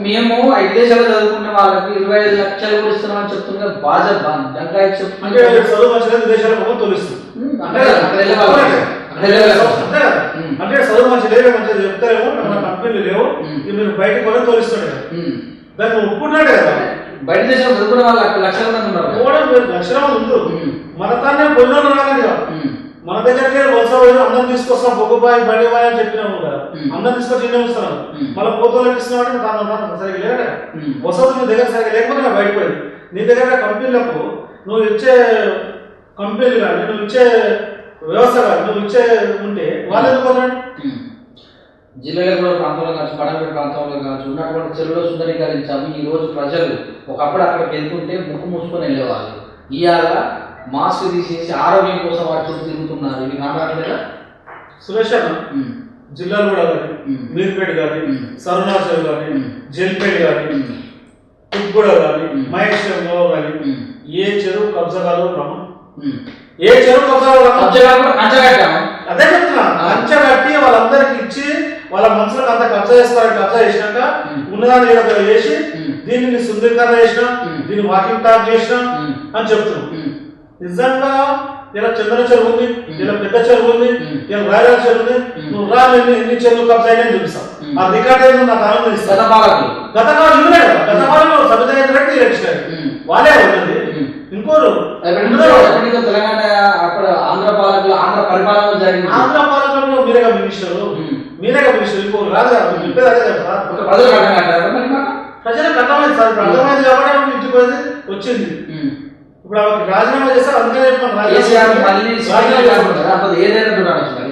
మేము విదేశాల్లో చదువుకునే వాళ్ళకి 25 లక్షలు కూడా ఇస్తున్నామని చెప్తున్నారు. బాగా దంకాయ అంటే చదువు మంచిగా విదేశాలకు తోలిస్తుంది. అంటే చదువు మంచిగా మంచిగా చెప్తారేమో, మన కంపెనీలు లేవు, మీరు బయటకు కూడా తోలిస్తాడు కదా, దాన్ని ఒప్పుకున్నాడు కదా. బయట దేశంలో చదువుకునే వాళ్ళు లక్షల మంది ఉన్నారు. లక్షల మంది ఉండు. మన తానే పొయ్యిలో రాలేదు. మన దగ్గరికి వలస అందరం తీసుకొస్తాం, బొగ్గుబాయి బడిబాయి అని చెప్పినాము కదా, అందరం తీసుకొచ్చి ఇండియా వస్తున్నాను. మళ్ళీ పోతోళ్ళకి ఇస్తున్నామంటే దాని సరిగ్గా లేక వసతులు నీ దగ్గర సరిగ్గా లేకపోతే నాకు బయటపోయింది. నీ దగ్గర కంపెనీలకు నువ్వు ఇచ్చే కంపెనీలు కానీ, నువ్వు ఇచ్చే వ్యవస్థ కానీ, నువ్వు ఇచ్చే ఉంటే వాళ్ళు ఎందుకు పోతున్నాడు? జిల్లాలో కూడా ప్రాంతంలో కావచ్చు, బడంపేట ప్రాంతంలో కావచ్చు ఉన్నటువంటి చెరువులో సుందరీకరించాము. ఈ రోజు ప్రజలు ఒకప్పుడు అక్కడికి వెళ్తుంటే ముక్కు మూసుకొని వెళ్ళేవాళ్ళు. ఇవాళ మాస్క్ తీసేసి ఆరోగ్యం కోసం వాటి తిరుగుతున్నారు. ఇవి కానట్లేదా సురేష్ అన్న? జిల్లాలు కూడా కానీ, మీర్పేట కానీ, సరుణాచల్ కానీ, జల్పేట కానీ, తుగ్గూడ కానీ, మహేశ్వరంలో కానీ ఏ చెరువు కబ్జాలు రమ్మ, ఏ చెరువు కబ్జాలు అదే చెప్తున్నా. అంచగట్టి వాళ్ళందరికి ఇచ్చి వాళ్ళ మనుషులకు అంత కబ్జా చేస్తారని కబ్జా చేసినాక ఉన్నదాన్ని చేసి దీన్ని సుందరీకరణ చేసినాం, దీన్ని వాకింగ్ టాక్ చేసినాం అని చెప్తున్నాం. నిజంగా ఇలా చంద్ర చెరువు ఉంది, ఇలా పెద్ద చెరువు ఉంది, ఇలా రాయల చెరువు ఉంది. నువ్వు రా, ఎన్ని చెరువులు కబ్జా అయినా చూపిస్తాం. ఆ రికార్డ్ ఏదో నాకు ఆనందిస్తాను. గత కాలం ఇవ్వలే కదా, గత కాలంలో సభ్యులు వాళ్ళే ఉంటుంది. ఇంకోరు తెలంగాణ అక్కడ ఆంధ్ర పాలకులు ఆంధ్ర పరిపాలన జరిగింది. ఆంధ్ర పాలకులు మీరేగా మినిస్టరు, ఇంకోరు కాదు కదా. చెప్పేది అదే కదా సార్. ప్రజలకు అర్థమైంది సార్. ఇప్పుడు అర్థమైంది కాబట్టి ఇంటికి పోయింది వచ్చింది. ఇప్పుడు రాజీనామా చేస్తారు. అందుకనే ఏదైనా